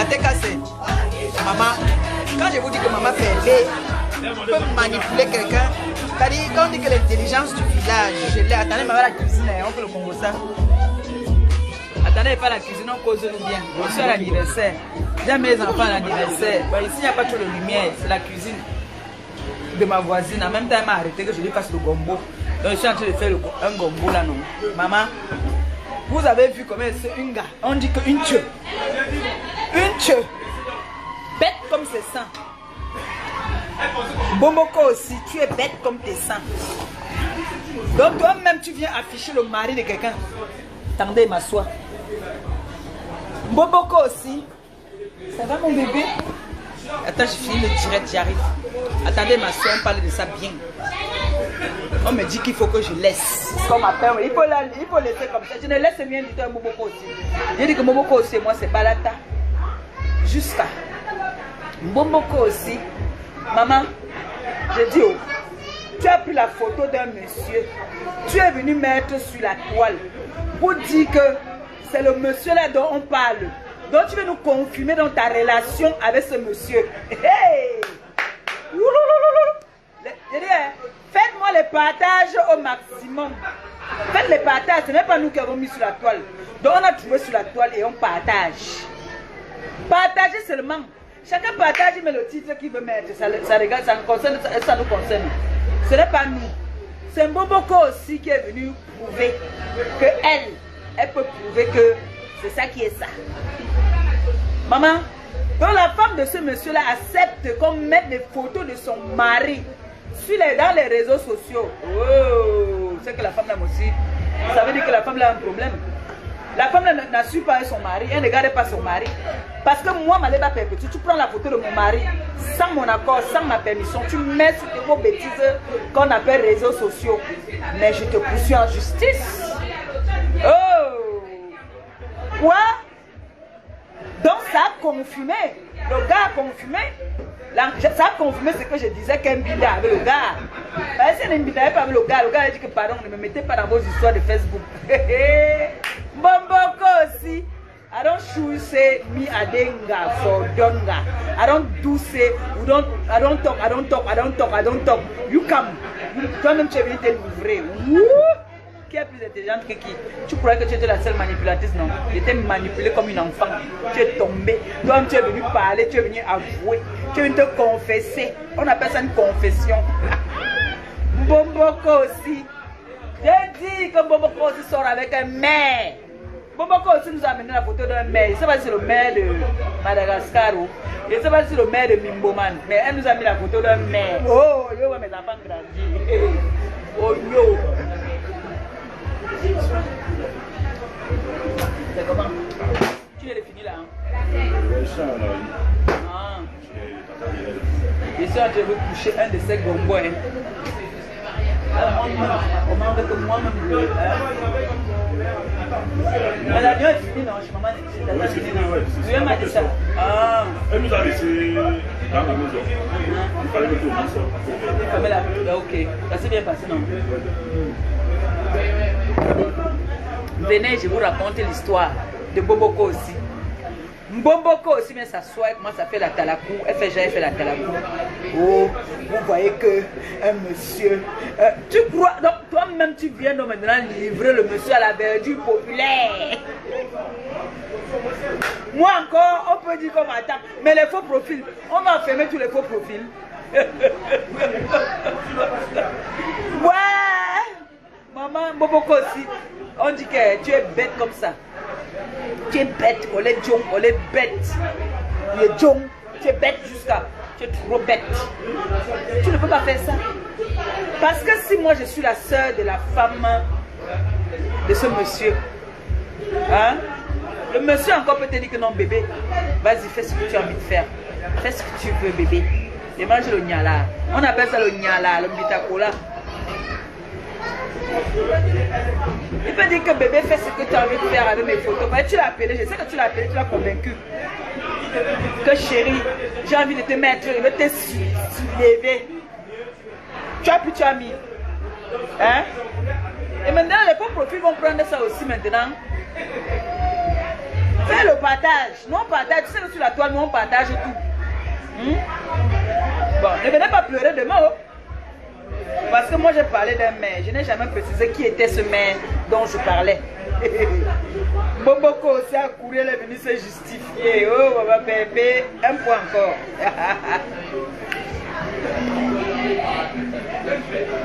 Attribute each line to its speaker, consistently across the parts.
Speaker 1: t'es cassé. Maman, quand je vous dis que maman fait peut manipuler quelqu'un, c'est-à-dire quand on dit que l'intelligence du village, je l'ai. Attendez, maman, la cuisine, on fait le Congo ça. Attendez, pas la cuisine, on cause nous bien. Je suis à l'anniversaire. J'aime mes enfants à l'anniversaire. Bon, ici, il n'y a pas trop de lumière, c'est la cuisine de ma voisine. En même temps, elle m'a arrêté que je lui fasse le gombo. Donc, je suis en train de faire un gombo là, non. Maman, vous avez vu comment c'est une gars. On dit qu'une tue. Une tue. Bête comme ses seins. Bomboko aussi, tu es bête comme tes seins. Donc toi-même tu viens afficher le mari de quelqu'un. Attendez, m'assois. Bomboko aussi. Ça va mon bébé? Attends, je finis le direct, j'arrive. Attendez, m'assois, on parle de ça bien. On me dit qu'il faut que je laisse. Comme après, il faut laisser comme ça. Je ne laisse rien du tout à Bomboko aussi. J'ai dit que Bomboko aussi, moi c'est Balata. Jusqu'à Bomboko aussi. Maman, j'ai dit, oh, tu as pris la photo d'un monsieur. Tu es venu mettre sur la toile pour dire que c'est le monsieur là dont on parle. Donc tu veux nous confirmer dans ta relation avec ce monsieur. Hey! J'ai dit, faites-moi les partages au maximum. Faites les partages, ce n'est pas nous qui avons mis sur la toile. Donc on a trouvé sur la toile et on partage. Partagez seulement. Chacun partage, mais le titre qu'il veut mettre, ça nous concerne. Ce n'est pas nous. C'est Mboboko aussi qui est venu prouver que elle peut prouver que c'est ça qui est ça. Maman, donc la femme de ce monsieur-là accepte qu'on mette des photos de son mari dans les réseaux sociaux. Oh, c'est que la femme là aussi. Ça veut dire que la femme là a un problème. La femme n'a su pas son mari, elle ne regarde pas son mari. Parce que moi, ma léba perpétue, tu prends la photo de mon mari sans mon accord, sans ma permission, tu mets sur tes vos bêtises qu'on appelle réseaux sociaux. Mais je te poursuis en justice. Oh! Quoi? Donc ça a confirmé. Le gars a confirmé. Ça a confirmé ce que je disais qu'un bida avec le gars. Parce que si un bida pas avec le gars a dit que pardon, ne me mettez pas dans vos histoires de Facebook. Bomboko aussi. I don't choose say me adenga for donga. I don't do say I don't talk. You come. Toi-même tu es venu te livrer. Qui est plus intelligente que qui? Tu croyais que tu étais la seule manipulatrice? Non. J'étais manipulée comme une enfant. Tu es tombée. Toi-même tu es venu parler, tu es venu avouer. Tu es venu te confesser. On appelle ça une confession. Bomboko aussi. J'ai dit que Bomboko aussi sort avec un maire. Bomboko aussi nous a amené la photo d'un maire. Je ne sais pas si c'est le maire de Madagascar ou je ne sais pas si c'est le maire de Mimboman. Mais elle nous a mis la photo d'un maire. Oh, yo, mes enfants grandis. Oh, yo. C'est comment? Tu l'as fini là? Ah. Je suis en train de vous coucher un de ces gombos. Comment on veut que moi-même mais l'avion est fini, non? Je maman est fini. Oui, elle m'a dit ça. Ah. Elle nous a laissé dans la maison. Il fallait que tout le monde sorte. Il fallait la... Ok. Ça s'est bien passé, non? Venez, je vous raconte l'histoire de Bomboko aussi. Bomboko aussi vient s'asseoir et commence à faire la talakou. Elle fait la talakou. Oh, vous voyez que un monsieur. Tu crois. Donc toi-même tu viens donc maintenant livrer le monsieur à la verdure populaire. Moi encore, on peut dire qu'on m'attend. Mais les faux profils, on va fermer tous les faux profils. Ouais. Maman, Bomboko aussi. On dit que tu es bête comme ça. Tu es bête, on est jong, on est bête. Tu es jong, tu es bête jusqu'à. Tu es trop bête. Tu ne peux pas faire ça. Parce que si moi je suis la soeur de la femme de ce monsieur, hein, le monsieur encore peut te dire que non bébé, vas-y fais ce que tu as envie de faire. Fais ce que tu veux bébé. Et mange le nyala. On appelle ça le nyala, le mbitakola. Il peut dire que bébé fait ce que tu as envie de faire avec mes photos. Mais tu l'as appelé, je sais que tu l'as appelé, tu l'as convaincu. Que chérie, j'ai envie de te mettre, je vais te soulever. Tu as pu, tu as mis. Hein? Et maintenant, les faux profils vont prendre ça aussi maintenant. Fais le partage. Non, partage, tu sais que sur la toile, nous on partage tout. Bon, ne venez pas pleurer demain. Oh. Parce que moi j'ai parlé d'un maire. Je n'ai jamais précisé qui était ce maire dont je parlais. Boboko aussi a couru, elle est venue se justifier. Oh, Baba Bébé, un point encore.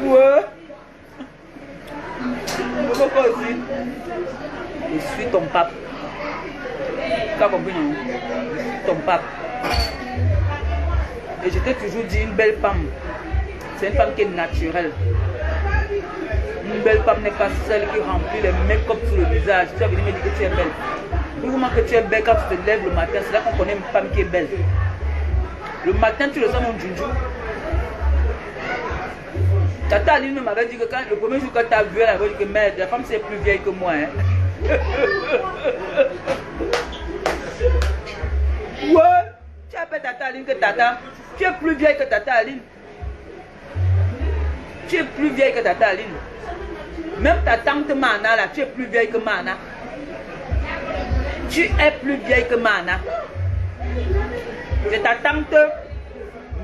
Speaker 1: Ouais. Boboko aussi. Je suis ton pape. Tu as compris, non? Je suis ton pape. Et je t'ai toujours dit, une belle femme, c'est une femme qui est naturelle. Une belle femme n'est pas celle qui remplit les make-up sur le visage. Tu vas venir me dire que tu es belle. Pour moi que tu es belle quand tu te lèves le matin, c'est là qu'on connaît une femme qui est belle. Le matin, tu le sens mon djunju. Tata Aline m'avait dit que quand le premier jour que tu as vu, elle avait dit que merde, la femme c'est plus vieille que moi. Hein. Ouais, tu appelles Tata Aline que Tata. Tu es plus vieille que Tata Aline. Tu es plus vieille que Tata Aline. Même ta tante Mana là, tu es plus vieille que Mana. Tu es plus vieille que Mana. C'est ta tante,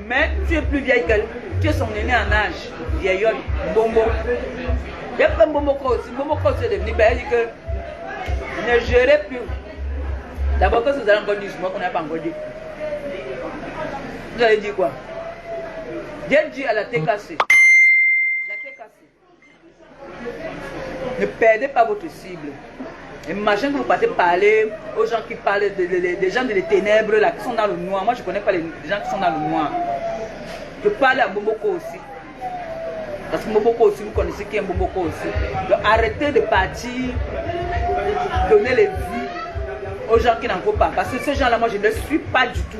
Speaker 1: mais tu es plus vieille qu'elle. Tu es son aîné en âge. Vieillole, Bombo. Il y a pas Bombo aussi. Bombo aussi est devenu. Elle dit que ne gérez plus. D'abord, que vous allez encore dire, moi qu'on n'a pas encore dit. Vous allez dire quoi? J'ai dit à la TKC. Ne perdez pas votre cible. Imagine que vous partez parler aux gens qui parlent des gens des ténèbres là, qui sont dans le noir. Moi je ne connais pas les gens qui sont dans le noir. Je parle à Mbomoko aussi. Parce que Mbomoko aussi, vous connaissez qui est Mbomoko aussi. Donc arrêtez de partir, donner les vues aux gens qui n'en faut pas. Parce que ces gens là, moi je ne les suis pas du tout.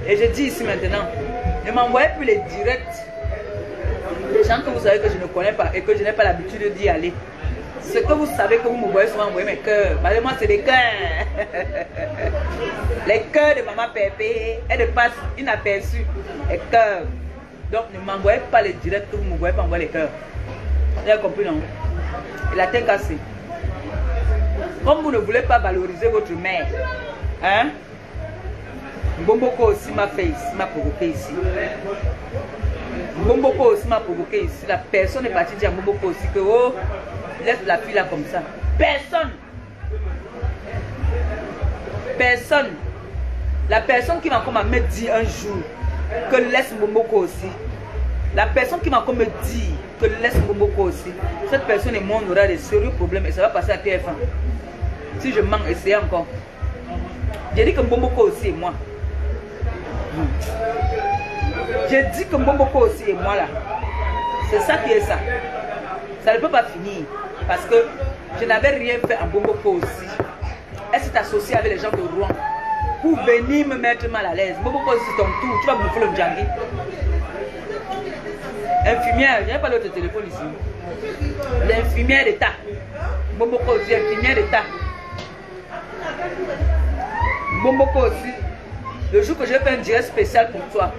Speaker 1: Et je dis ici maintenant, ne m'envoyez plus les directs. Les gens que vous savez que je ne connais pas et que je n'ai pas l'habitude d'y aller. Ce que vous savez que vous me voyez souvent envoyer mes cœurs. Bah, moi c'est des cœurs. Les cœurs de maman Pépé. Elle ne passe inaperçue. Les cœurs. Donc ne m'envoyez pas les directs que vous me voyez pas envoyer les cœurs. Vous avez compris, non? Et la tête cassée. Comme vous ne voulez pas valoriser votre mère, hein? Bomboko aussi m'a fait ici, m'a provoqué ici. Bomboko aussi m'a provoqué ici. La personne est partie dire à Bomboko aussi que oh, laisse la fille là comme ça. Personne. Personne. La personne qui va encore me dire un jour que laisse Bomboko aussi. La personne qui va encore me dire que laisse Bomboko aussi. Cette personne et moi on aura des sérieux problèmes et ça va passer à TF1. Si je manque, essayez encore. J'ai dit que Bomboko aussi et moi. J'ai dit que Mbomoko aussi et moi là. C'est ça qui est ça. Ça ne peut pas finir. Parce que je n'avais rien fait en Mbomoko aussi. Elle s'est associée avec les gens de Rouen pour venir me mettre mal à l'aise. Mbomoko aussi c'est ton tour. Tu vas bouffer le djangui. Infirmière, il n'y a pas d'autre téléphone ici. L'infirmière d'État. Mbomoko aussi, infirmière d'État. Mbomoko aussi. Le jour que je vais faire un direct spécial pour toi,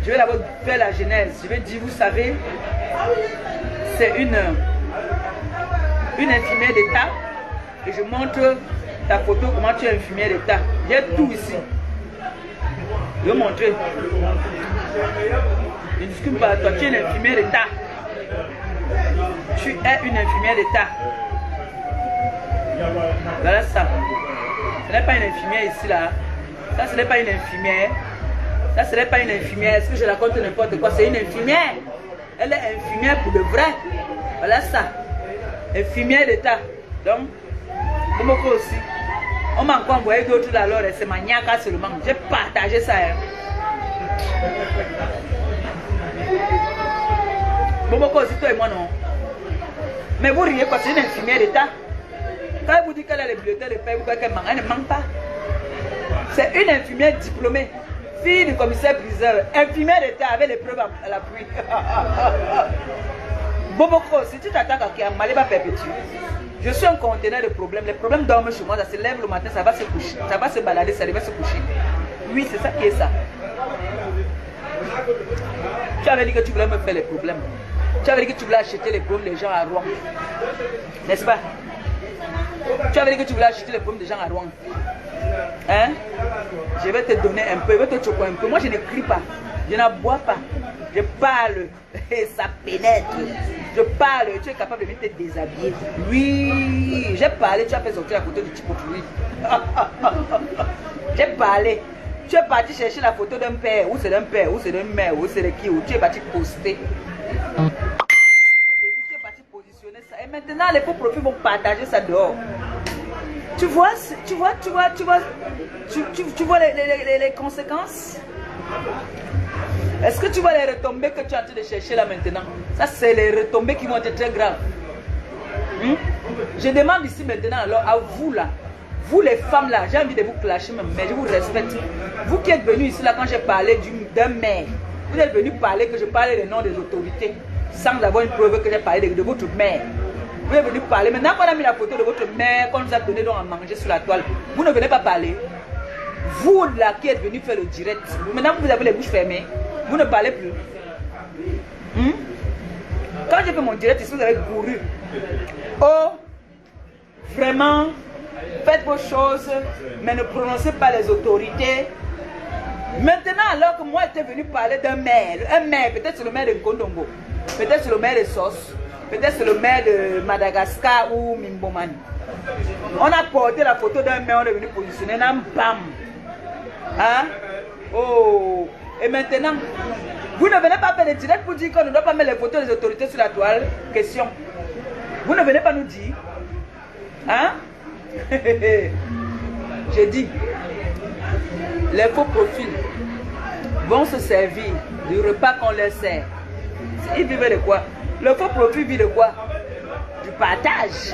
Speaker 1: je vais d'abord faire la genèse. Je vais dire, vous savez, c'est une infirmière d'État. Et je montre ta photo, comment tu es infirmière d'État. J'ai tout ici. Je vais montrer. Je ne discute pas, toi, tu es une infirmière d'État. Tu es une infirmière d'État. Voilà ça. Ce n'est pas une infirmière ici, là. Ça, ce n'est pas une infirmière. Ça, ce n'est pas une infirmière. Est-ce que je raconte n'importe quoi? C'est une infirmière. Elle est infirmière pour de vrai. Voilà ça. Infirmière d'État. Donc, Bomoko aussi. On m'a encore envoyé d'autres là, alors c'est maniaque seulement. J'ai partagé ça. Hein. Bomoko aussi, toi et moi, non. Mais vous riez quoi? C'est une infirmière d'État. Quand elle vous dit qu'elle a les bulletins de paie, vous croyez qu'elle manque? Elle ne manque pas. C'est une infirmière diplômée, fille du commissaire-priseur, infirmière d'État avec les preuves à l'appui. Boboko, si tu t'attaques à Kiam, Malé va perpétuer. Je suis un conteneur de problèmes. Les problèmes dorment chez moi, ça se lève le matin, ça va se coucher, ça va se balader, ça va se coucher. Oui, c'est ça qui est ça. Tu avais dit que tu voulais me faire les problèmes. Tu avais dit que tu voulais acheter les problèmes des gens à Rouen. N'est-ce pas? Tu avais dit que tu voulais acheter les problèmes des gens à Rouen. Hein? Je vais te donner un peu, je vais te choquer un peu. Moi, je n'écris pas, je n'aboie pas. Je parle et ça pénètre. Je parle, tu es capable de te déshabiller. Oui, j'ai parlé, tu as fait sortir la photo du type oui. J'ai parlé. Tu es parti chercher la photo d'un père, ou c'est d'un père, ou c'est d'une mère, ou c'est de qui, ou tu es parti poster. Tu es parti positionner ça. Et maintenant, les faux profils vont partager ça dehors. Tu vois les conséquences? Est-ce que tu vois les retombées que tu es en train de chercher là maintenant? Ça, c'est les retombées qui vont être très graves. Je demande ici maintenant alors à vous là, vous les femmes là, j'ai envie de vous clasher même, mais je vous respecte. Vous qui êtes venus ici là quand j'ai parlé d'un maire, vous êtes venus parler que je parlais des noms des autorités sans avoir une preuve que j'ai parlé de votre mère. Vous êtes venus parler. Maintenant qu'on a mis la photo de votre mère, qu'on nous a donné donc à manger sur la toile, vous ne venez pas parler. Vous là qui êtes venus faire le direct, maintenant vous avez les bouches fermées, vous ne parlez plus. Quand j'ai fait mon direct ici, vous avez couru. Oh, vraiment, faites vos choses, mais ne prononcez pas les autorités. Maintenant, alors que moi j'étais venu parler d'un maire, peut-être c'est le maire de Gondongo, peut-être c'est le maire de Sos, peut-être c'est le maire de Madagascar ou Mimbomani. On a porté la photo d'un maire, on est venu positionner un bam. Hein? Oh, et maintenant, vous ne venez pas faire des directs pour dire qu'on ne doit pas mettre les photos des autorités sur la toile. Question. Vous ne venez pas nous dire. Hein? J'ai dit, les faux profils vont se servir du repas qu'on leur sert. Ils vivent de quoi? Le faux profil vit de quoi? Du partage.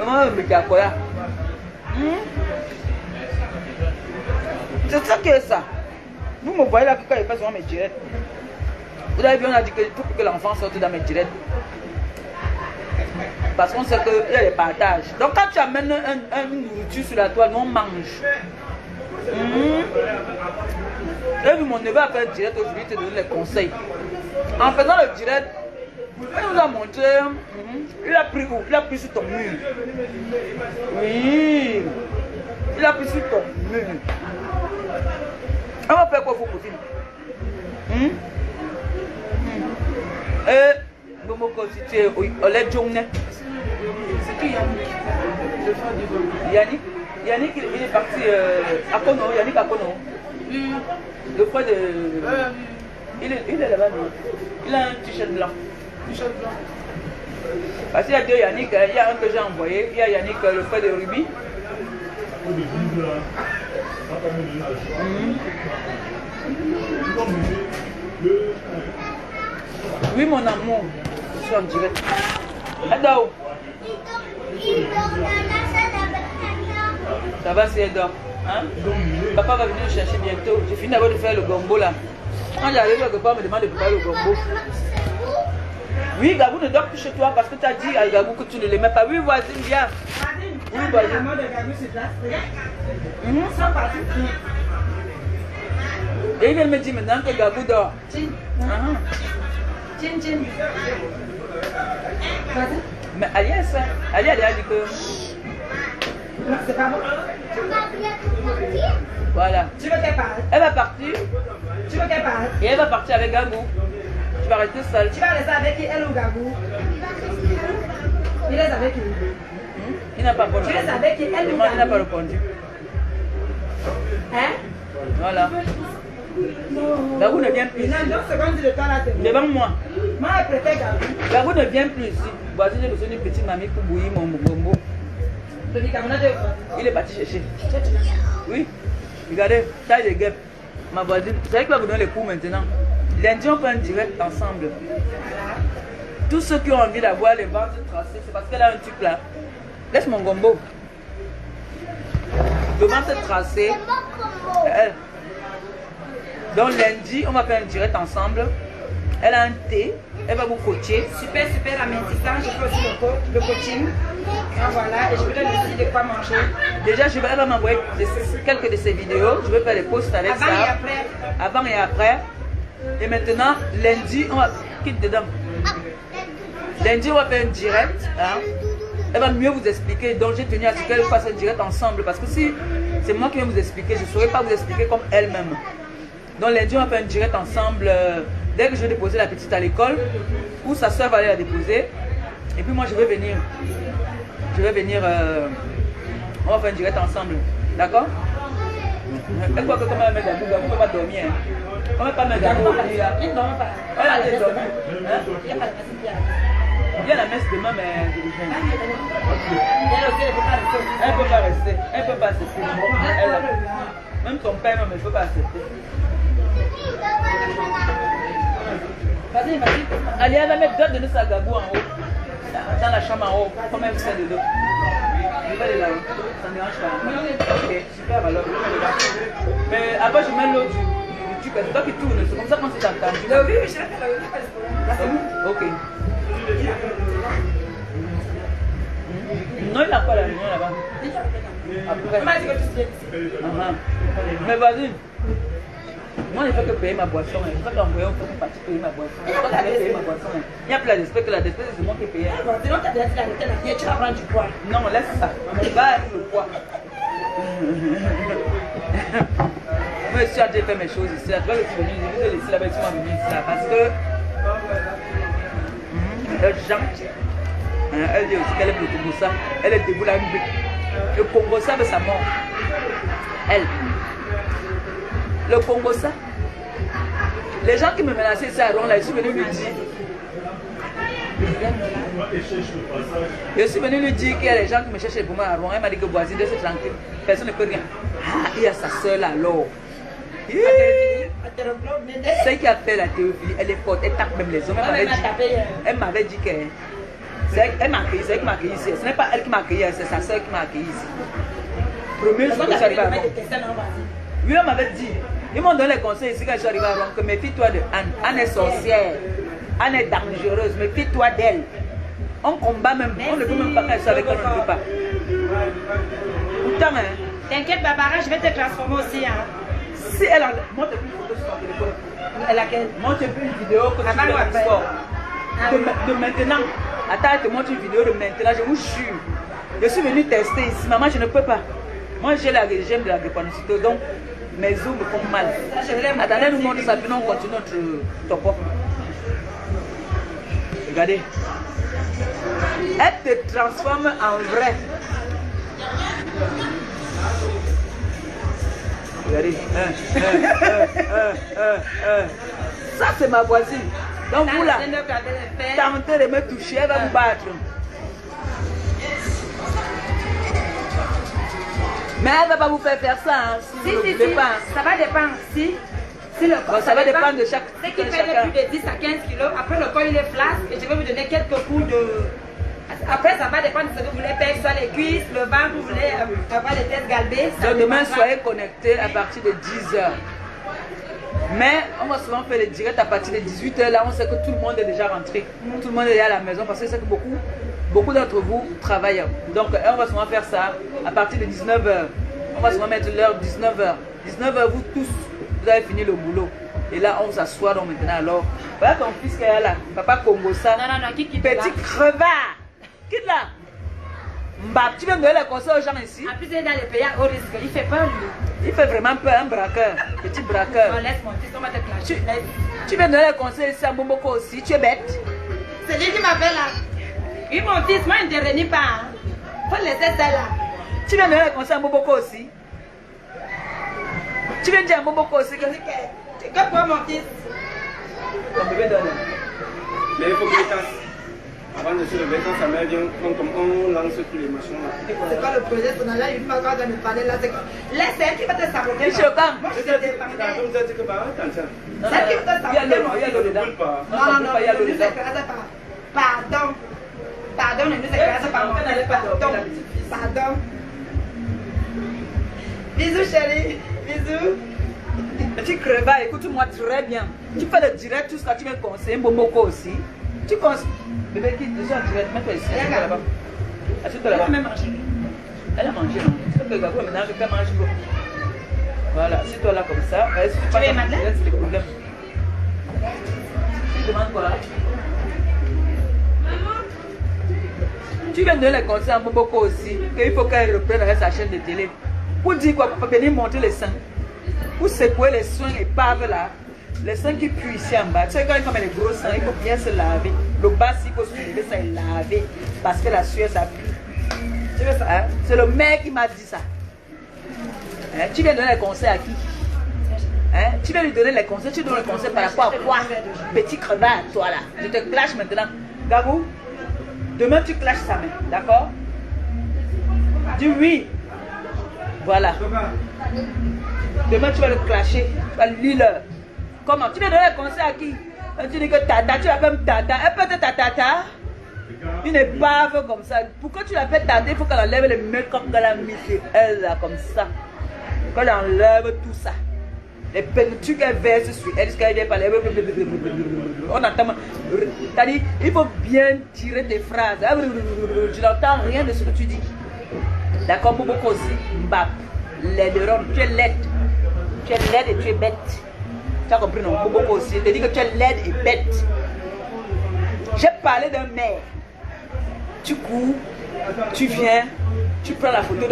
Speaker 1: Comment me dire quoi? C'est ça que ça. Vous me voyez là quand il fait souvent mes directs. Vous avez vu, on a dit qu'il faut que l'enfant sorte dans mes directs. Parce qu'on sait qu'il y a les partages. Donc quand tu amènes une nourriture sur la toile, on mange. J'ai vu mon neveu a fait un direct aujourd'hui, te donner les conseils. En faisant le direct, il nous a montré, il a pris où? Il a pris sur ton mur. Oui, il a pris sur ton mur. On va faire quoi pour profil? Et Bomoko, si tu es au lait jaune. C'est qui Yannick? Yannick, il est parti à Kono, Yannick à Kono. Le frère de. Il est là-bas, il a un t-shirt blanc. Parce qu'il y a deux Yannick, il y a un que j'ai envoyé, il y a Yannick, le frère de Ruby. Oui, mon amour, je suis en direct. Ado. Ça va, c'est Ado. Hein? Papa va venir chercher bientôt. J'ai fini d'abord de faire le gombo là. Quand j'arrive quelque part, on me demande de préparer le gombo. Oui, Gabou ne dort plus chez toi parce que tu as dit à Gabou que tu ne l'aimais pas. Oui, voisine, viens. Oui, voisine. Et il vient me dire maintenant que Gabou dort. Mais Alias, Ali a dit que.
Speaker 2: C'est pas bon.
Speaker 1: Voilà.
Speaker 2: Tu veux qu'elle parle?
Speaker 1: Elle va partir.
Speaker 2: Tu veux qu'elle parle?
Speaker 1: Et elle va partir avec Gabou. Tu vas rester seule.
Speaker 2: Tu vas rester avec qui? Elle ou Gabou? Il est avec qui?
Speaker 1: Il n'a pas répondu.
Speaker 2: Tu restes avec qui? Elle ou
Speaker 1: Il n'a pas
Speaker 2: Gabou?
Speaker 1: répondu.
Speaker 2: Hein?
Speaker 1: Voilà. Gabou ne vient plus
Speaker 2: Il
Speaker 1: ici.
Speaker 2: a 2 secondes de temps là.
Speaker 1: Devant moi.
Speaker 2: Moi, je préfère Gabou.
Speaker 1: Gabou ne vient plus ici. Voici, j'ai besoin d'une petite mamie pour bouillir mon gombo. Il est parti chercher. Oui. Regardez, taille de guêpe. Ma voisine. Vous savez qu'il va vous donner les cours maintenant. Lundi, on fait un direct ensemble. Tous ceux qui ont envie d'avoir les ventres tracés, c'est parce qu'elle a un truc là. Laisse mon gombo. Le ventre tracé. Donc lundi, on va faire un direct ensemble. Elle a un thé. Elle va vous coacher.
Speaker 2: Super, super amintissant. Je fais aussi le coaching. Ah, voilà, et je vais te dire de quoi manger.
Speaker 1: Déjà, elle va m'envoyer quelques de ses vidéos. Je vais faire des posts avec ça.
Speaker 2: Avant et après.
Speaker 1: Avant et après. Et maintenant, lundi, on va quitter dedans. Lundi, on va faire un direct. Hein. Elle va mieux vous expliquer. Donc, j'ai tenu à ce qu'elle fasse un direct ensemble. Parce que si C'est moi qui vais vous expliquer. Je ne saurais pas vous expliquer comme elle-même. Donc lundi, on va faire un direct ensemble. Dès que je vais déposer la petite à l'école, où sa soeur va aller la déposer. Et puis moi, je vais venir. On va faire un direct ensemble. D'accord? Et quoi que comme elle met la boue, elle ne peut pas dormir. On ne peut pas mettre la boue.
Speaker 2: Il ne dort pas.
Speaker 1: Elle a déjà dormi.
Speaker 2: Il n'y a pas de messe hier.
Speaker 1: Il y a la messe demain, mais je vais
Speaker 2: Elle aussi, elle ne peut pas rester.
Speaker 1: Elle ne peut pas accepter. Même ton père, non, mais il ne peut pas accepter.
Speaker 2: Vas-y, vas-y.
Speaker 1: Allez, elle va mettre deux de sa gabou en haut. Dans la chambre en haut. Comme elle fait de dos. Je vais aller là-haut. Ça ne dérange pas. Ok, super alors. Mais après, je mets l'eau du truc. C'est toi qui tourne. C'est comme ça qu'on s'est entendu.
Speaker 2: Oui, je l'ai fait. Là, c'est bon.
Speaker 1: Ok. Non, il a pas la réunion là-bas. Après.
Speaker 2: On m'a dit que tu sais.
Speaker 1: Mais vas-y. Moi, je ne fais que payer ma boisson. Je ne fais qu'envoyer un peu pour partir payer ma boisson. Je ne fais pas payer ma boisson. Il n'y a plus la despèce que la despèce, c'est moi qui paye.
Speaker 2: Sinon, tu as déjà dit la vérité, tu vas prendre du poids.
Speaker 1: Non, laisse ça. Va avec le poids. Moi, je suis en train de faire mes choses ici. Tu vois que tu es venu, je vais te laisser là-bas, tu m'as venu ici là. Parce que. Elle dit aussi qu'elle est le Congo-ça. Elle est debout là. Le Congo-ça veut sa mort. Elle. Le Congo-ça. Les gens qui me menaçaient ici à Ron, là, je suis venu lui dire. Je suis venu lui dire qu'il y a des gens qui me cherchent pour moi à Ron. Elle m'a dit que voici, de c'est tranquille. Personne ne peut rien. Ah, il y a sa soeur là, alors. Celle qui a fait la théophilie, elle est forte, elle tape même les hommes. Elle m'avait dit que. Elle m'a accueilli, c'est elle qui m'a accueilli ici. Ce n'est pas elle qui m'a accueilli, c'est sa soeur qui m'a accueilli ici. Premier jour que je suis arrivé à Rome. Oui, elle m'avait dit. Ils m'ont donné les conseils ici quand je suis arrivé à Rome que méfie-toi de Anne. Anne est sorcière. Anne est dangereuse. Méfie-toi d'elle. On combat même. On ne peut même pas quand je suis avec elle, on ne peut pas. Pourtant, hein.
Speaker 2: T'inquiète, Barbara, je vais te transformer aussi. Hein.
Speaker 1: Si elle a. Montre une photo sur ton téléphone.
Speaker 2: Elle a quelle?
Speaker 1: Montre une vidéo que tu fais l'histoire. De maintenant. Attends, elle te montre une vidéo de maintenant, je vous jure. Je suis venue tester ici. Maman, je ne peux pas. Moi, j'ai la régime de la drépanocytose, donc mes os me font mal. Attendez, nous montre ça, puis nous on continue notre top-up. Regardez. Elle te transforme en vrai. Regardez. Ça, c'est ma voisine. Donc vous là, tentez de me toucher, elle va vous battre. Mais elle ne va pas vous faire ça, hein, si vous ne voulez pas.
Speaker 2: Ça va dépendre. Si le corps,
Speaker 1: bon, ça va dépendre de chaque.
Speaker 2: Ceux qui perdent plus de 10 à 15 kilos, après le corps il est flasque et je vais vous donner quelques coups de. Après, ça va dépendre de ce que vous voulez faire, soit les cuisses, le ventre, vous voulez avoir des têtes galbées.
Speaker 1: Donc demain, soyez connectés à partir de 10h. Mais on va souvent faire les directs à partir de 18h. Là, on sait que tout le monde est déjà rentré. Tout le monde est à la maison parce que c'est que beaucoup d'entre vous travaillent. Donc, on va souvent faire ça à partir de 19h. On va souvent mettre l'heure 19h. 19h, vous tous, vous avez fini le boulot. Et là, on s'assoit donc maintenant. Alors, voilà ton fils qui est là. Papa Congo ça.
Speaker 2: Non, qui quitte
Speaker 1: petit
Speaker 2: là.
Speaker 1: crevard. Quitte là. Mbap, tu viens de donner les conseils aux gens ici.
Speaker 2: En plus, il est dans les pays à haut risque. Il fait peur, lui.
Speaker 1: Il fait vraiment peur, un braqueur. Petit braqueur.
Speaker 2: Non, laisse mon fils, on va te clasher.
Speaker 1: Tu viens de donner les conseils ici à Bomboko aussi. Tu es bête.
Speaker 2: C'est lui qui m'appelle là. Oui, mon fils, moi, n'intervenez pas. Hein. Faut laisser ça là.
Speaker 1: Tu viens de donner les conseils à Bomboko aussi. Tu viens de dire à Bomboko aussi que.
Speaker 2: Que pour mon fils?
Speaker 1: Ton bébé donne.
Speaker 3: Mais il faut que tu avant de se lever, quand sa mère vient, on lance tous les machins là.
Speaker 2: C'est quoi le projet? On a là une fois quand on va me parler là. Laisse elle qui va te saboter.
Speaker 1: Je suis au camp.
Speaker 3: Vous avez dit que par attention.
Speaker 2: Celle qui va te saboter.
Speaker 1: Il y a l'eau dedans.
Speaker 2: Non, il y a l'eau dedans. Pardon. Pardon, ne nous écrase pas. Pardon. Bisous, chérie. Bisous.
Speaker 1: Petit crevard, écoute-moi très bien. Tu fais le direct, tout ce que tu me conseilles, Bomboko aussi. Tu conseilles. Bébé, quitte, je suis en direct, mets-toi ici. Assieds-toi là-bas. Assieds-toi là-bas. Elle a mangé, non? Tu peux regarder maintenant, je peux manger. Voilà, assieds-toi là comme ça.
Speaker 2: Tu veux Madeleine?
Speaker 1: C'est le problème. Tu demandes quoi? Tu viens de donner les conseils à Bomboko aussi, qu'il faut qu'elle reprenne avec sa chaîne de télé. Pour dire quoi? Pour venir monter les seins. Pour secouer les seins épaves là. Les seins qui puent ici en bas. Tu sais, quand il fait les gros seins, il faut bien se laver. Le bas, il faut se lever, ça et laver. Parce que la sueur, ça pue. Tu veux ça? Hein? C'est le mec qui m'a dit ça. Hein? Tu viens donner les conseils à qui? Hein? Tu viens lui donner les conseils. Tu donnes les conseils par rapport à quoi? Petit crevard, toi là. Je te clash maintenant. Gabou, demain tu clashes sa main. D'accord? Dis oui. Voilà. Demain tu vas le clasher. Tu vas lui le. Comment? Tu viens donner les conseils à qui? Tu dis que tata, tu l'appelles tata. Elle peut être ta tata. Une épave comme ça. Pourquoi tu l'appelles tata? Il faut qu'elle enlève le make-up qu'elle a mis sur elle là, comme ça. Qu'elle enlève tout ça. Les peintures qu'elle verse sur elle, jusqu'à elle vient parler. On entend. C'est-à-dire, il faut bien tirer tes phrases. Je n'entends rien de ce que tu dis. D'accord, pour beaucoup aussi. Mbap. Laideron, tu es laide. Tu es laide et tu es bête. Tu as compris, non? Pour beaucoup aussi. Je te dis que tu es laide et bête. J'ai parlé d'un maire. Tu cours, tu viens, tu prends la photo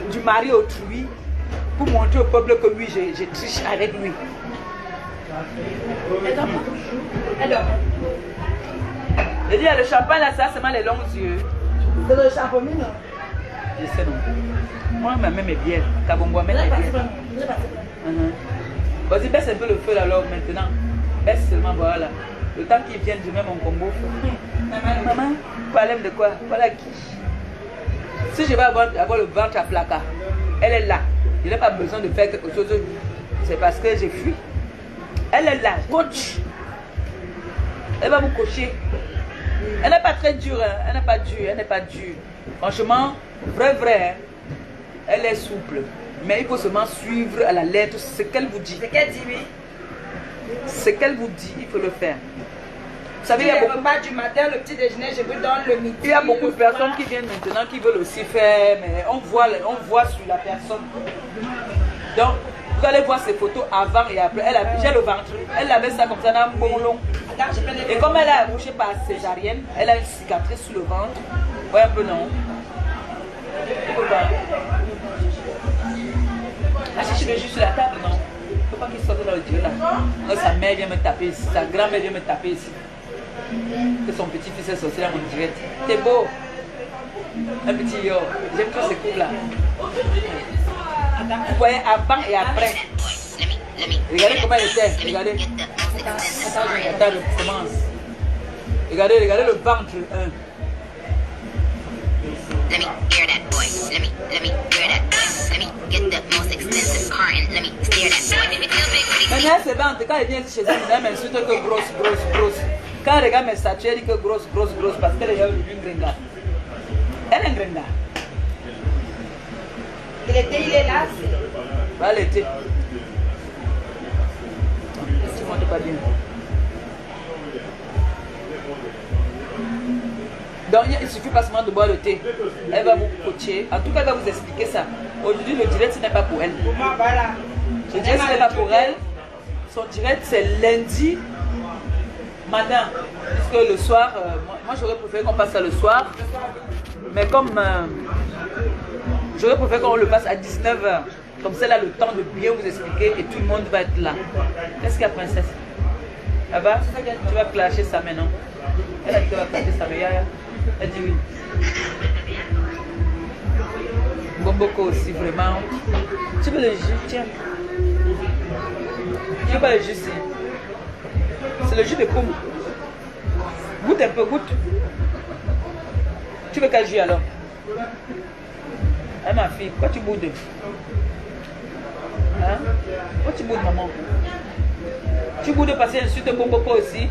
Speaker 1: du mari autrui pour montrer au peuple que oui, je triche avec lui. Je dis, le champagne là, ça, c'est seulement les longs yeux.
Speaker 2: C'est le champagne, non?
Speaker 1: Je sais non. Moi, ma même est bien. Kabongo, même est bien. Vas-y, baisse un peu le feu là, alors maintenant. Baisse seulement, voilà. Le temps qu'ils viennent, je mets mon combo. Maman, parlez de quoi? Voilà qui. Si je vais avoir le ventre à placard, elle est là. Je n'ai pas besoin de faire quelque chose. C'est parce que j'ai fui. Elle est là, coach. Elle va vous coacher. Elle n'est pas très dure, hein. Elle n'est pas dure, elle n'est pas dure. Franchement, vrai, hein. Elle est souple. Mais il faut seulement suivre à la lettre ce qu'elle vous dit.
Speaker 2: C'est qu'elle dit oui.
Speaker 1: Ce qu'elle vous dit, il faut le faire. Vous savez, il y a beaucoup
Speaker 2: repas du matin, le petit déjeuner, je vous donne le midi.
Speaker 1: Il y a beaucoup de personnes qui viennent maintenant qui veulent aussi faire, mais on voit sur la personne. Donc, vous allez voir ses photos avant et après. J'ai le ventre. Elle avait ça comme ça dans un bon long. Et comme elle a accouché par césarienne, elle a une cicatrice sur le ventre. Ouais, un peu non. Ah, si je vais juste sur la table, non. Il ne faut pas qu'il sorte dans le Dieu là. Non, sa mère vient me taper ici, sa grand-mère vient me taper ici. Que son petit-fils est sorti dans mon direct. T'es beau. Un petit yo. J'aime tous ces coups là. Vous voyez avant et après. Regardez comment elle était. Regardez. Attends, je commence. Regardez le ventre.
Speaker 4: Let me hear that boy. Let me hear that boy. Let me get the most expensive car and let me steer that boy. If it feels big, pretty.
Speaker 1: Maintenant, c'est ventre. Quand elle vient chez elle, elle m'insulte que grosse. Quand elle regarde mes statues, elle dit que grosse. Parce qu'elle est une gringa. Elle est une gringa.
Speaker 2: L'été, il est là.
Speaker 1: Va l'été. Tu montes pas bien. Donc il suffit pas seulement de boire le thé. Elle va vous coacher. En tout cas, elle va vous expliquer ça. Aujourd'hui, le direct, ce n'est pas pour elle.
Speaker 2: Pour moi, voilà.
Speaker 1: Le direct, ce n'est pas pour elle. Son direct, c'est lundi matin. Puisque le soir, moi j'aurais préféré qu'on passe ça le soir. Mais comme j'aurais préféré qu'on le passe à 19h. Comme ça, là, le temps de bien vous expliquer et tout le monde va être là. Qu'est-ce qu'il y a, princesse? Là-bas, tu vas clasher ça maintenant. Elle a dit qu'elle va clasher ça, mais Yaya. Elle dit oui. Bomboko aussi, vraiment. Tu veux le jus? Tiens. Tu veux pas le jus? C'est le jus de pomme. Goûte un peu, goûte. Tu veux quel jus alors? Hein, ma fille, pourquoi tu boudes? Hein? Pourquoi tu boudes, maman? Tu boudes parce qu'elle insulte Bomboko aussi?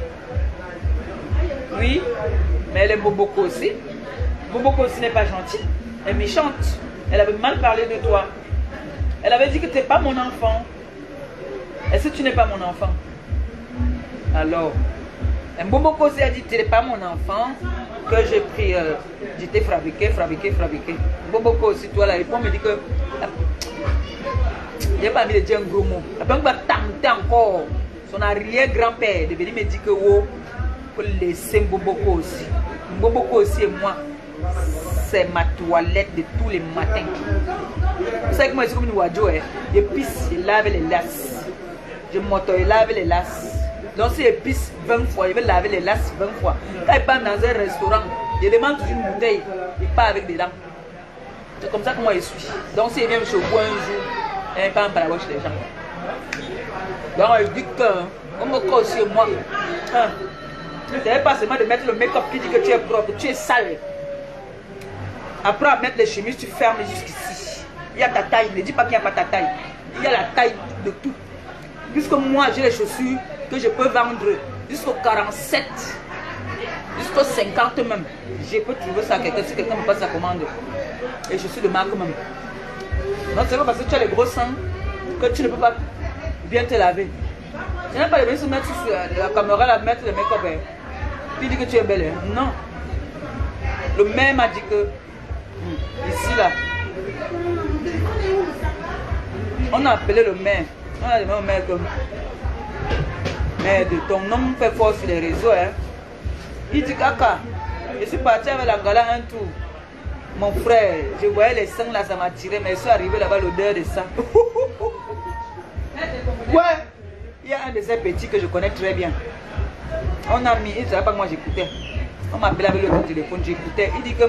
Speaker 1: Oui, mais elle est Bomboko aussi. Bomboko aussi n'est pas gentille, elle est méchante. Elle avait mal parlé de toi. Elle avait dit que tu n'es pas mon enfant. Est-ce que tu n'es pas mon enfant? Alors, Bomboko aussi a dit que tu n'es pas mon enfant, que j'ai pris, j'étais fabriqué. Bomboko aussi, toi là, il faut me dire que... J'ai pas envie de dire un gros mot. Après, on va tenter encore. Son arrière-grand-père de venir me dire que oh, faut laisser Bomboko aussi. Bomboko aussi et moi, c'est ma toilette de tous les matins. Vous savez que moi, je suis comme une wadjo, hein. Je pisse, je lave les lasses. Je m'auto, je lave les lasses. Donc si je pisse 20 fois, je vais laver les lasses 20 fois. Quand je pars dans un restaurant, je demande toujours une bouteille. Je pars avec des dents. C'est comme ça que moi je suis. Donc si je viens chez vous un jour, je ne vais pas me parler chez les gens. Donc je dis qu'on me colle sur moi. Ce n'est pas seulement de mettre le make-up qui dit que tu es propre, tu es sale. Après à mettre les chemises, tu fermes jusqu'ici. Il y a ta taille, ne dis pas qu'il n'y a pas ta taille. Il y a la taille de tout. Puisque moi j'ai les chaussures que je peux vendre jusqu'au 47, jusqu'au 50 même. Je peux trouver ça à quelqu'un si quelqu'un me passe sa commande. Et je suis de marque même. Donc c'est pas parce que tu as les gros seins que tu ne peux pas bien te laver. Je n'ai pas de venir se mettre sur la caméra, là, mettre le make-up. Puis dit que tu es belle. Hein. Non. Le maire m'a dit que ici là, on a appelé le maire. On a demandé au maire que mais de ton nom fait fort sur les réseaux. Hein. Il dit Kaka, je suis parti avec la gala un tour. Mon frère, je voyais les seins là, ça m'a tiré, mais je suis arrivé là-bas, l'odeur de sang. Ouais, il y a un de ces petits que je connais très bien. On a mis, il ne savait pas que moi j'écoutais. On m'a appelé avec le téléphone, j'écoutais. Il dit que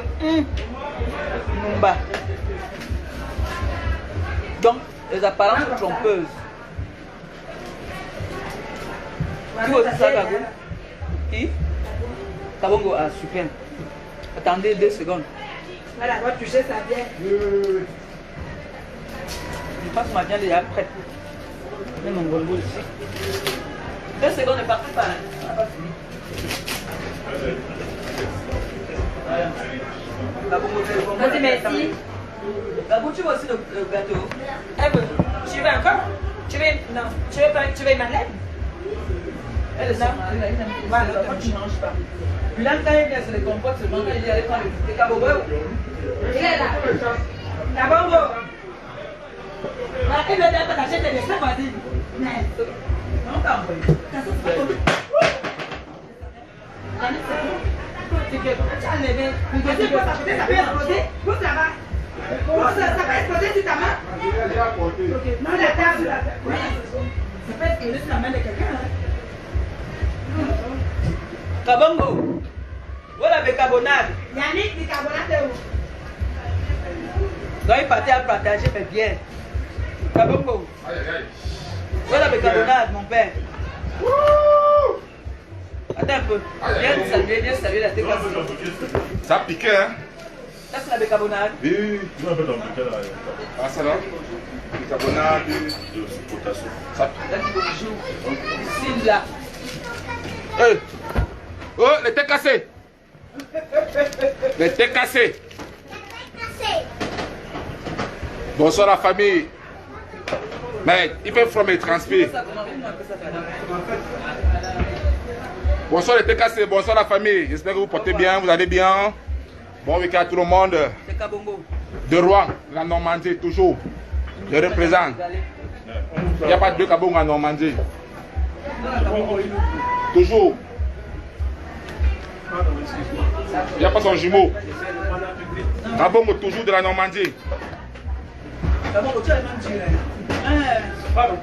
Speaker 1: Mumba. Donc, les apparences trompeuses. Qui aussi ça, Kabongo? Qui? Kabongo, ah super. Attendez 2 secondes.
Speaker 2: Voilà, on va toucher sa bière.
Speaker 1: Je passe ma viande déjà prête. Je mets mon bonbon ici. 2 secondes, ne partez pas. On n'a pas fini. Voilà.
Speaker 2: Vas-y, merci.
Speaker 1: Kabongo, tu veux aussi le gâteau?
Speaker 2: Tu veux encore? Tu veux, non, tu veux Madeleine?
Speaker 1: Elle est là. Voilà, tu ne manges pas. Puis là, quand il vient, se les comporte seulement quand il dit allez prendre le Kabongo.
Speaker 2: Il est là. Kabongo.
Speaker 1: Il veut dire que t'achètes les dessins, vas-y. Non, t'as envoyé. Tu as levé.
Speaker 2: Ça peut exploser. Où ça va? Ça peut exploser sur ta main? Non, la table.
Speaker 1: Oui. Ça peut exploser sur la main de quelqu'un. Kabongo. Voilà le bicarbonate.
Speaker 2: Yannick, bicarbonate est où?
Speaker 1: Donc il partait à partager mes biens. Kabongo. Voilà le bicarbonate, mon père. Attends un peu. Viens saluer la TKC.
Speaker 5: Ça piquait, hein?
Speaker 1: Ça c'est la bicarbonate.
Speaker 5: Oui. Ah, ça là? Bicarbonate, potassium. Ça pique.
Speaker 1: Là, tu bonjour. Ici, là.
Speaker 5: Hey! Oh, les têtes cassées! Les têtes cassées! Bonsoir la famille! Mais il peut former transpire. Bonsoir les têtes cassées, bonsoir la famille. J'espère que vous portez bien, vous allez bien. Bon week-end à tout le monde.
Speaker 1: C'est Kabongo.
Speaker 5: De Rouen, la Normandie, toujours. Je représente. Il n'y a pas de Kabongo en Normandie. Toujours. Il n'y a pas son jumeau. Kabongo, toujours de la Normandie.
Speaker 1: Kabongo, tu as le même tiré. Pardon.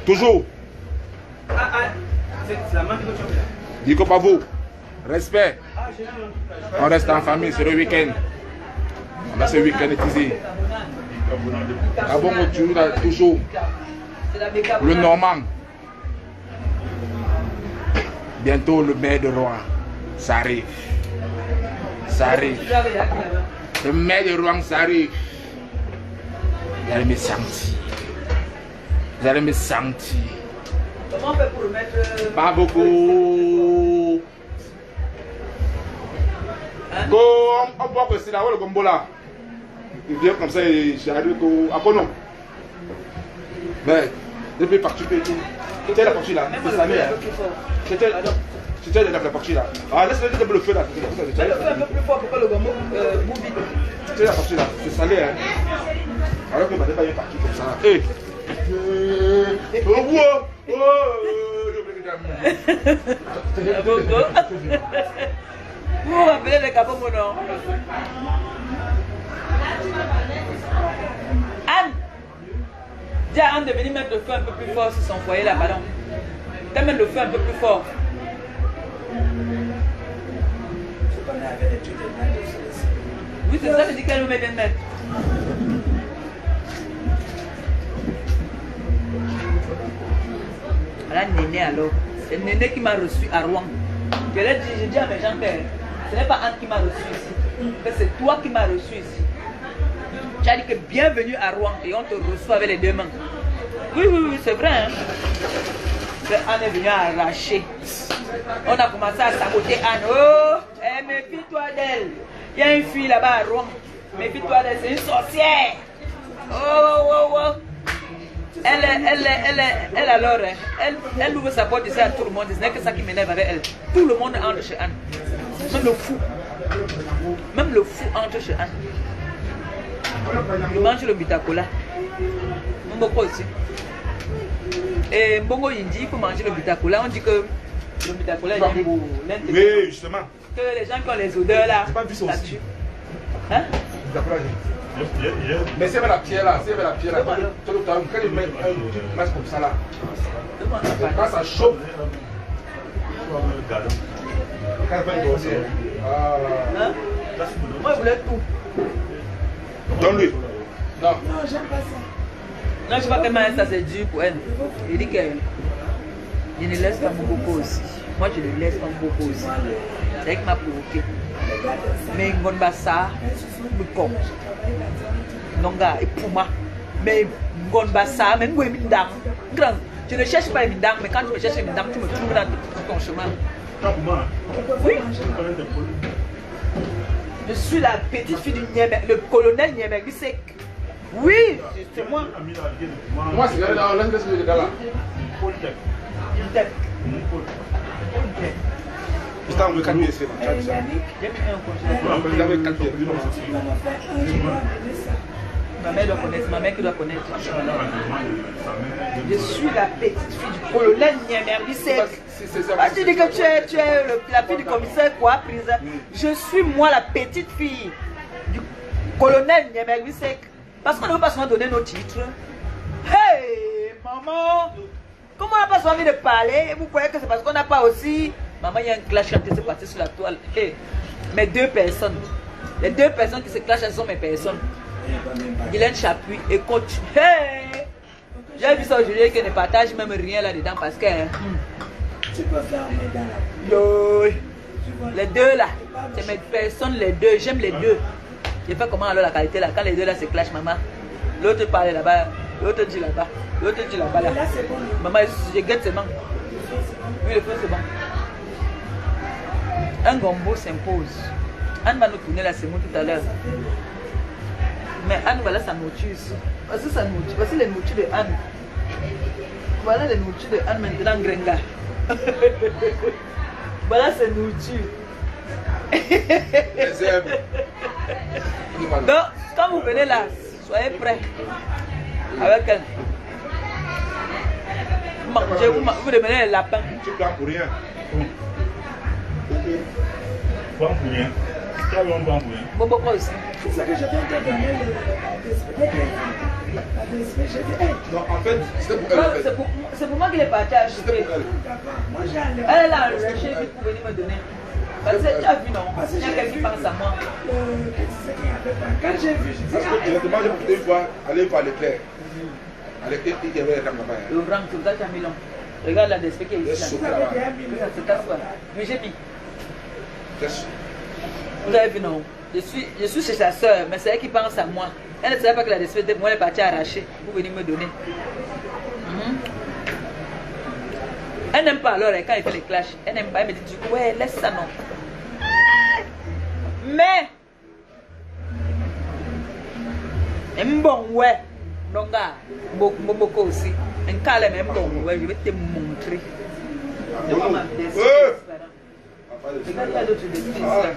Speaker 5: Toujours.
Speaker 3: C'est la main que tu as fait.
Speaker 5: Dico pas vous. Respect. On reste en famille, c'est le week-end. On a ce week-end ici. Kabongo, toujours. Le Normand. Bientôt le maire de Rouen. Ça arrive. Ça arrive. Le maire de Rouen, ça arrive. Vous allez me sentir. Vous allez me sentir.
Speaker 1: Comment on fait pour le mettre?
Speaker 5: Pas beaucoup. Go, on voit que c'est là où le gombo là. Il vient comme ça et j'ai arrivé à Kono. Mais, depuis parti que tout. C'était la partie là. C'est salé. C'était la partie là. Ah, laisse-le le feu là.
Speaker 1: Le feu un peu plus fort pour que le gombo boue vite.
Speaker 5: C'était la partie là. C'est salé. Hein. Alors que ma débat est parti comme ça. Hé!
Speaker 1: Vous vous rappelez le Gabon, mon nom? Anne, dis à Anne de venir mettre le feu un peu plus fort sur son foyer là, pardon. De mettre le feu un peu plus fort. Oui, c'est ça, je dis qu'elle veut bien mettre. La Néné alors, c'est Néné qui m'a reçu à Rouen. J'ai dit à mes gens que ce n'est pas Anne qui m'a reçu ici, que c'est toi qui m'as reçu ici. Tu as dit que bienvenue à Rouen et on te reçoit avec les deux mains. Oui, oui, oui, c'est vrai. Hein? Anne est venue arracher. On a commencé à saboter Anne. Oh, méfie-toi d'elle. Il y a une fille là-bas à Rouen. Méfie-toi d'elle, c'est une sorcière. Oh, oh, oh, oh. Elle alors, elle ouvre sa porte ici à tout le monde. Ce n'est que ça qui m'énerve avec elle. Tout le monde entre chez Anne. Même le fou. Même le fou entre chez Anne. Il mange le bitacola. Mboko aussi. Et Mbongo Yindi, il faut manger le bitacola. On dit que le bitacola est pour l'intérêt.
Speaker 5: Oui, justement.
Speaker 1: Que les gens qui ont les odeurs là,
Speaker 5: c'est pas vu ça
Speaker 1: ça
Speaker 5: aussi.
Speaker 1: tue. Hein?
Speaker 5: Mais c'est avec la pierre là, c'est avec la pierre là. Quand ils mettent un masque comme ça là, quand ça chauffe, quand il va dormir.
Speaker 1: Hein? Moi je voulais tout.
Speaker 5: Donne-lui. Non.
Speaker 1: Non, j'aime pas ça. Non, je sais pas comment ça c'est dur pour elle. Il dit qu'elle ne laisse pas mon coco aussi. Moi je le laisse pas mon coco aussi. C'est elle qui m'a provoqué. Mais il m'a dit ça, je suis non, gars, et pour moi. Mais ça, même moi, je ne cherche pas Mindang, mais quand tu me cherches Mindang, tu me trouves dans ton chemin. Oui. Je suis la petite fille du Niémé, le colonel Niémé Bissek. Oui, c'est moi.
Speaker 5: Moi, c'est là, laisse-le de là. Il t'a envoyé 4 pièces.
Speaker 1: Ma mère doit connaître, ma mère qui doit connaître. Je suis la petite fille du colonel Niémé Bissek. Tu dis que tu es la fille du commissaire quoi, prise. Je suis moi la petite fille du colonel Niémé Bissek. Parce qu'on ne veut pas seulement donner nos titres. Hey, maman! Comment on n'a pas souvent envie de parler? Vous croyez que c'est parce qu'on n'a pas aussi... Maman, il y a un clash qui s'est passé sur la toile. Hey, mes deux personnes. Les deux personnes qui se clashent, elles sont mes personnes. Guylaine Chapuis et coach. Hey! J'ai vu ça aujourd'hui qu'elle ne partage même rien là-dedans parce que...
Speaker 6: Tu peux faire mes dents.
Speaker 1: Yo! Les deux là, c'est mes personnes, les deux. J'aime les deux. Je fais comment alors la qualité là? Quand les deux là se clashent, maman. L'autre parle là-bas, l'autre dit là-bas, l'autre dit là-bas là. Maman, je guette ses mains. Oui, le feu c'est bon. Un gombo s'impose. Anne va nous tourner la semoule tout à l'heure. Mais Anne, voilà sa nourriture ici. Voici sa nourriture. Voici les nourritures de Anne. Voilà les nourritures de Anne maintenant, Grenga. Voilà ses nourritures.
Speaker 5: Les herbes.
Speaker 1: Donc, quand vous venez là, soyez prêts avec elle. Vous devenez les lapins.
Speaker 5: Tu prends pour rien.
Speaker 3: Prends pour rien. Tu as longtemps pour rien.
Speaker 1: Bobo quoi aussi.
Speaker 6: C'est ça que je viens de donner la DSP. J'ai dit, hey,
Speaker 5: Non, en fait, c'était pour elle.
Speaker 1: C'est pour moi qu'il est parti à acheter.
Speaker 5: C'était pour elle.
Speaker 6: moi j'ai enlevé.
Speaker 1: Elle est là, elle a cherché pour venir me donner. Parce que tu as vu, non? Il y a quelqu'un qui pense à moi.
Speaker 6: Quand j'ai vu, je dis,
Speaker 5: Parce que directement, j'ai porté une fois, aller voir l'éclair. Il y avait les rames là-bas.
Speaker 1: Le rang, c'est pour ça que tu as mis long. Regarde la DSP qui est ici.
Speaker 6: vous avez bien mis.
Speaker 1: Ça se casse pas. Oui, j'ai mis.
Speaker 5: Yes.
Speaker 1: Vous avez vu, non? Je suis chez sa soeur, mais c'est elle qui pense à moi. Elle ne savait pas que la DSP de moi, elle est partie arracher pour venir me donner. Elle n'aime pas alors quand il fait les clashs. Elle n'aime pas, elle me dit, ouais, laisse ça, non. Mais, bon, ouais. Donc, beaucoup aussi. Un calme, même bon, ouais, je vais te montrer. Je vais m'abaisser. Regarde, il y a d'autres descriptions là.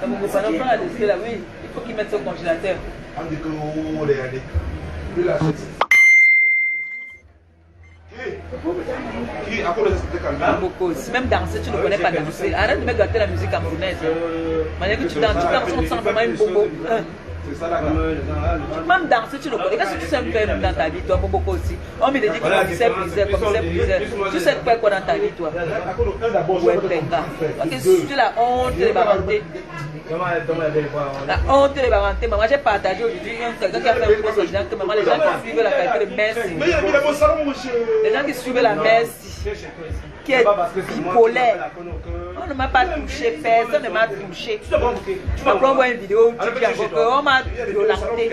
Speaker 1: Donc, vous pouvez prendre la description là, oui. Il faut qu'il mette ça au congélateur.
Speaker 5: On dit que vous regardez. Puis la chose. Qui a collé cette caméra?
Speaker 1: Beaucoup. Si même danser, tu ne connais pas danser. Arrête de me gâter la musique camerounaise. Manière que tu danses, on sent vraiment une bobo.
Speaker 5: C'est ça la
Speaker 1: Même danser, tu le connais. Qu'est-ce que tu sais faire dans ta vie, toi, Bobo aussi? On me dit que commissaire, priseur. Tu sais faire quoi dans ta vie, toi? Ouais, Penga. Tu la honte de baranter. La honte de baranter. Moi, j'ai partagé aujourd'hui quelqu'un qui a fait un post aux gens que maman, les gens qui suivent la qualité de merci. Les gens qui suivent la merci. Qui est bipolaire. On ne m'a pas touché, personne ne m'a touché. Tu vas prendre une vidéo où tu dis encore qu'on m'a violenté.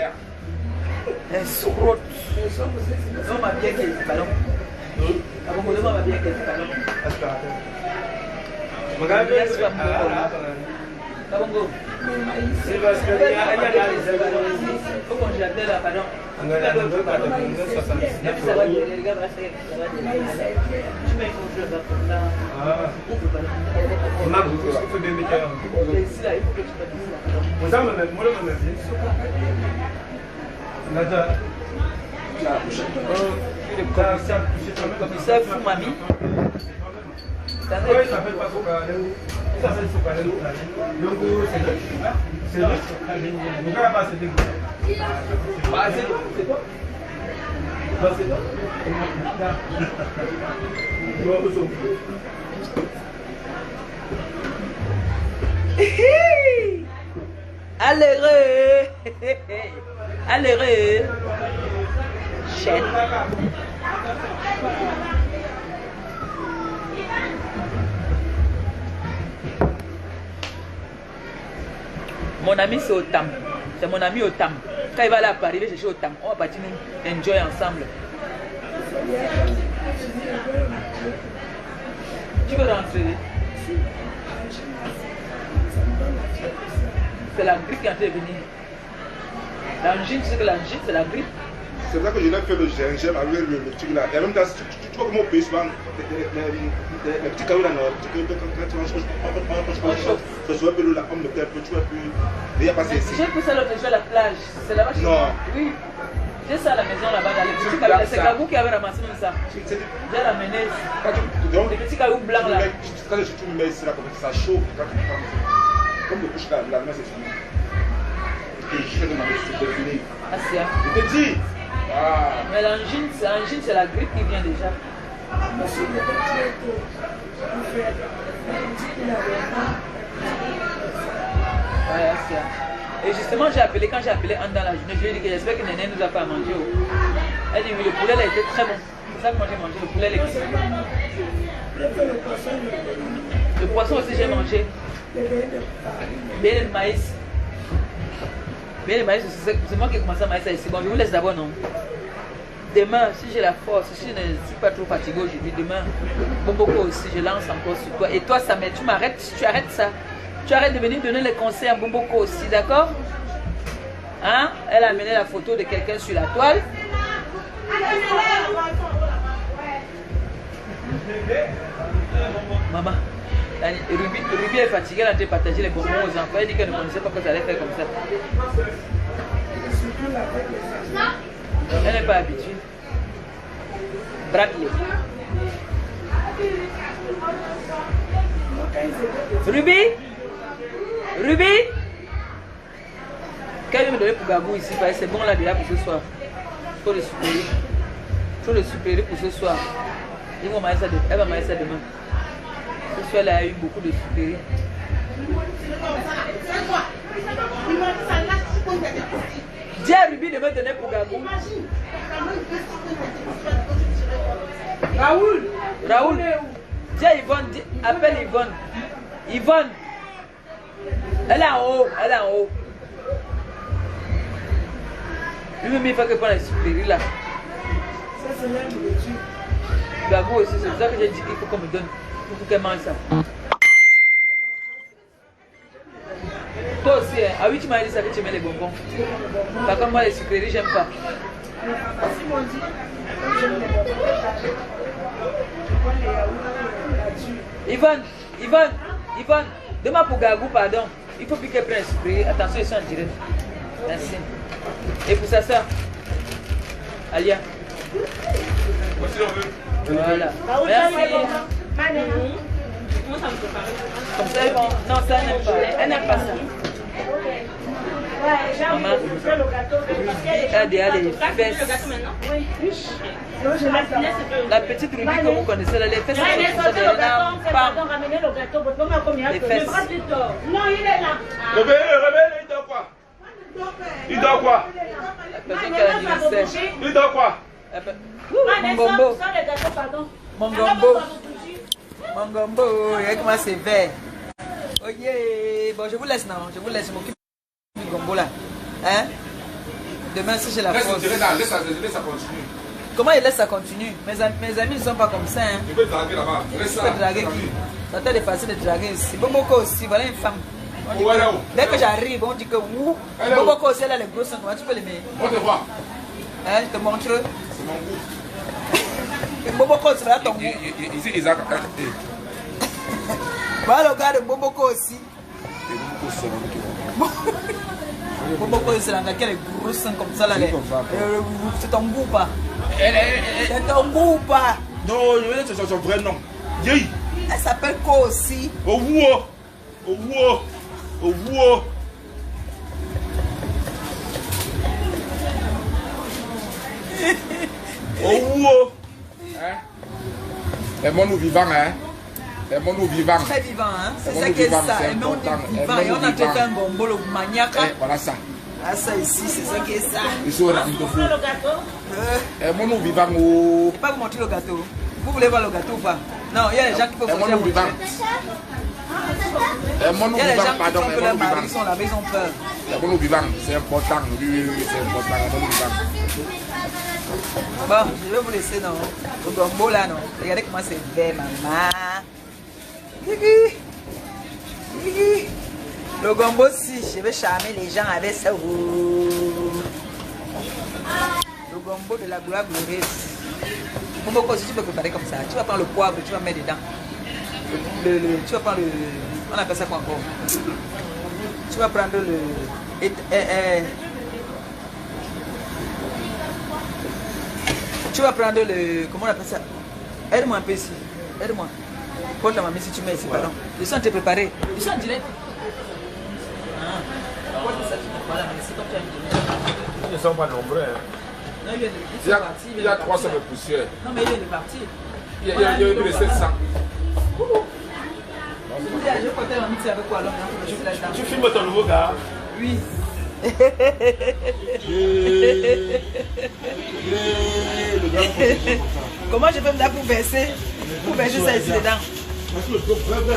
Speaker 1: Un sourd. On m'a bien qu'elle ballon. On m'a bien qu'elle ballon. Kabongo. Faut congélateur là, pardon. Tu mets une chose là comme ça.
Speaker 3: On a beaucoup de choses de métier.
Speaker 1: Ici là, il faut que tu fasses ça.
Speaker 3: Vous avez même, moi le même.
Speaker 1: Commissaire Foumami.
Speaker 3: Oui, ça fait pas Soukale. Ça fait Soukale. Donc, c'est là. Vous n'avez pas cette équipe. C'est quoi? C'est quoi?
Speaker 1: Allez, allez, chaîne. Mon ami c'est Otam, c'est mon ami Otam. Quand il va aller à Paris, il va chercher Otam. On va partir nous enjoy ensemble. Tu veux rentrer? C'est la grippe qui est en train de venir. L'angine, tu sais que l'angine c'est la grippe.
Speaker 5: C'est ça que je l'ai fait le gingembre avec le truc là. Et en même temps, tu vois comment on peut souvent les petits cailloux là, quand tu manges, on se voit un peu l'eau là, on me fait un peu, tu vois, il n'y a pas ces.
Speaker 1: J'ai pris ça l'autre jour à la plage. C'est là-bas chez moi. Oui. J'ai ça à la maison là-bas, dans les petits cailloux. C'est Gabou qui avait ramassé même ça. J'ai ramené les petits cailloux blancs là.
Speaker 5: Quand tu me mets ici là, ça chauffe. Comme le couche là, la main c'est fini. Je vais demander si c'est fini.
Speaker 1: Ah, c'est ça.
Speaker 5: Je te dis.
Speaker 1: Mais l'angine, c'est la grippe qui vient déjà. Ouais, c'est ça. Et justement, quand j'ai appelé Anne dans la journée, je lui ai dit que j'espère que Néné nous a pas mangé. Elle dit oui, le poulet là était très bon. C'est ça que moi j'ai mangé, le poulet l'électrique. Le poisson aussi j'ai mangé. Bien le maïs. Bien le maïs, c'est moi qui ai commencé à maïs ici. Bon, je vous laisse d'abord, non? Demain, si j'ai la force, si je ne suis pas trop fatigué aujourd'hui, demain, Bomboko aussi, je lance encore sur toi. Et toi, Samet, tu m'arrêtes, tu arrêtes ça. Tu arrêtes de venir donner les conseils à Bomboko aussi, d'accord? Hein? Elle a amené la photo de quelqu'un sur la toile. Maman, Ruby est fatiguée, elle a été partager les bonbons aux enfants. Elle dit qu'elle ne connaissait pas que ça allait faire comme ça. Elle n'est pas habituée. Braque-les. Ruby? Ruby? Qu'elle vient me donner pour Gabou ici, c'est bon là déjà pour ce soir. Il faut le supérer. Il faut le supérer pour ce soir. Elle va manger ça demain. Ce soir, elle a eu beaucoup de supérer. Dis à Ruby de me donner pour Gabou. Raoul. Dis à Yvonne, appelle Yvonne. Yvonne. Elle est en haut, Lui-même, il faut que prenne la supérieure là. Ça, c'est la nourriture. Gabou aussi, c'est pour ça que j'ai dit qu'il faut qu'on me donne. Pour qu'elle mange ça. Toi aussi, hein. Ah oui, tu m'as dit ça que tu mets les bonbons. Par contre, moi, les sucreries, j'aime pas. Yvonne, demande pour Gabou, pardon. Il faut plus qu'elle prenne les sucreries. Attention, ils sont en direct. Merci. Et pour ça, Alia. Voilà. Merci. Comme ça, ils vont... Non, ça, elle n'aime pas. Elle n'aime pas ça. Maman, elle a déjà les fesses. La petite Ruby que vous connaissez, là, les fesses, c'est comme ça, les fesses.
Speaker 2: Non, il est là.
Speaker 3: Réveille, il dort quoi? Il dort quoi?
Speaker 1: La personne qui a l'anniversaire.
Speaker 3: Il dort quoi?
Speaker 1: Mon gombo. Mon gombo. Mon gombo, regardez comment c'est vert. Oh yeah. Bon, je vous laisse, non. Je vous laisse m'occuper du gombo là. Hein? Demain, si j'ai la force.
Speaker 5: Laisse ça continue.
Speaker 1: Comment il laisse ça continue? Mes amis ne sont pas comme ça. Hein?
Speaker 5: Tu peux draguer là-bas. Laisse
Speaker 1: Tu
Speaker 5: ça.
Speaker 1: peux draguer qui? Ça t'a facile de draguer aussi. Boboko aussi, voilà une femme. On dit
Speaker 5: Où elle est où?
Speaker 1: dès que j'arrive, on dit que ouh.
Speaker 5: Elle est où?
Speaker 1: Boboko aussi, elle a les gros seins. Comment tu peux les mettre?
Speaker 5: On te voit.
Speaker 1: Hein, je te montre.
Speaker 5: C'est mon goût.
Speaker 1: Boboko, c'est là ton goût.
Speaker 5: Ici, Isaac.
Speaker 1: Voilà le gars de Boboko aussi. Boboko, c'est là qui a les gros seins comme ça. Là, c'est ton goût ou pas? C'est ton goût ou pas?
Speaker 5: Non, je veux dire, c'est son vrai nom. Yéi.
Speaker 1: Elle s'appelle Ko aussi.
Speaker 5: Owuo. Hein? Aimons-nous vivants, hein? Aimons-nous vivants.
Speaker 1: Très vivant, hein? C'est
Speaker 5: Aimons-nous
Speaker 1: ça qui est
Speaker 5: vivants,
Speaker 1: ça.
Speaker 5: c'est
Speaker 1: Aimons-nous
Speaker 5: important.
Speaker 1: vivants. Et on a
Speaker 5: Aimons-nous
Speaker 1: fait un
Speaker 5: vivants.
Speaker 1: gombolo maniaque.
Speaker 5: Voilà ça.
Speaker 1: Ah, ça ici, c'est ça qui est ça.
Speaker 5: Ici, on a un peu fou. Aimons-nous vivants.
Speaker 1: Je ne vais pas vous montrer le gâteau. Vous voulez voir le gâteau ou pas? Non, il y a des gens qui peuvent
Speaker 5: Aimons-nous vivants. Aimons-nous
Speaker 1: Il y a des
Speaker 5: vivants,
Speaker 1: gens qui
Speaker 5: pardon.
Speaker 1: font que leurs
Speaker 5: Aimons-nous
Speaker 1: maris
Speaker 5: vivants.
Speaker 1: sont là-bas, ils ont peur.
Speaker 5: Aimons-nous vivants. C'est important. Oui, c'est important. Aimons-nous vivants.
Speaker 1: Bon, je vais vous laisser, non? Le gombo là, non? Regardez comment c'est vert, maman. Gigi. Le gombo, si, je vais charmer les gens avec ça. Le gombo de la gloire glorieuse. Gombo, si tu peux préparer comme ça, tu vas prendre le poivre, tu vas mettre dedans. Tu vas prendre le... On appelle ça quoi encore? Tu vas prendre le... Tu vas prendre le... Comment on appelle ça? Aide-moi un peu ici. Aide-moi. Porte la mamie si tu mets ici, pardon. Ils sont en train de préparer. Ils sont en direct.
Speaker 3: Ils ne sont pas nombreux. Hein.
Speaker 1: Non, il
Speaker 5: Il y a 300 de poussière.
Speaker 1: Non, mais il est parti.
Speaker 5: Il y a eu les 700.
Speaker 1: Je portais la mamie avec quoi alors?
Speaker 3: Tu filmes ton nouveau gars?
Speaker 1: Oui. Comment je peux me dire pour verser ça ici dedans?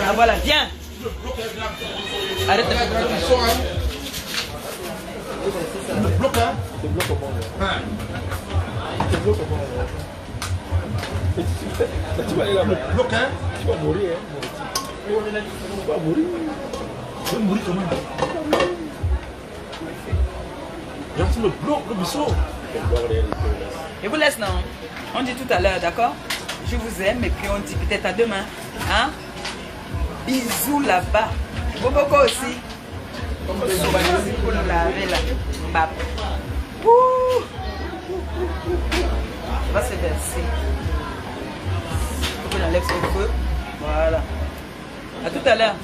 Speaker 1: Ah voilà, viens. Arrête de faire ça.
Speaker 3: Le bloc, hein? Le bloc comment? Le bloc comment? Tu vas aller là-bas. Le bloc, hein? Tu vas mourir, hein? Tu vas mourir. Tu vas mourir comment? Regarde le bloc, le biseau.
Speaker 1: Je vous laisse, non? On dit tout à l'heure, d'accord? Je vous aime et puis on dit peut-être à demain. Hein? Bisous là-bas. Boboko aussi. Pour nous laver là. Bap. On va se verser. Il faut qu'on enlève ce feu. Voilà. À tout à l'heure.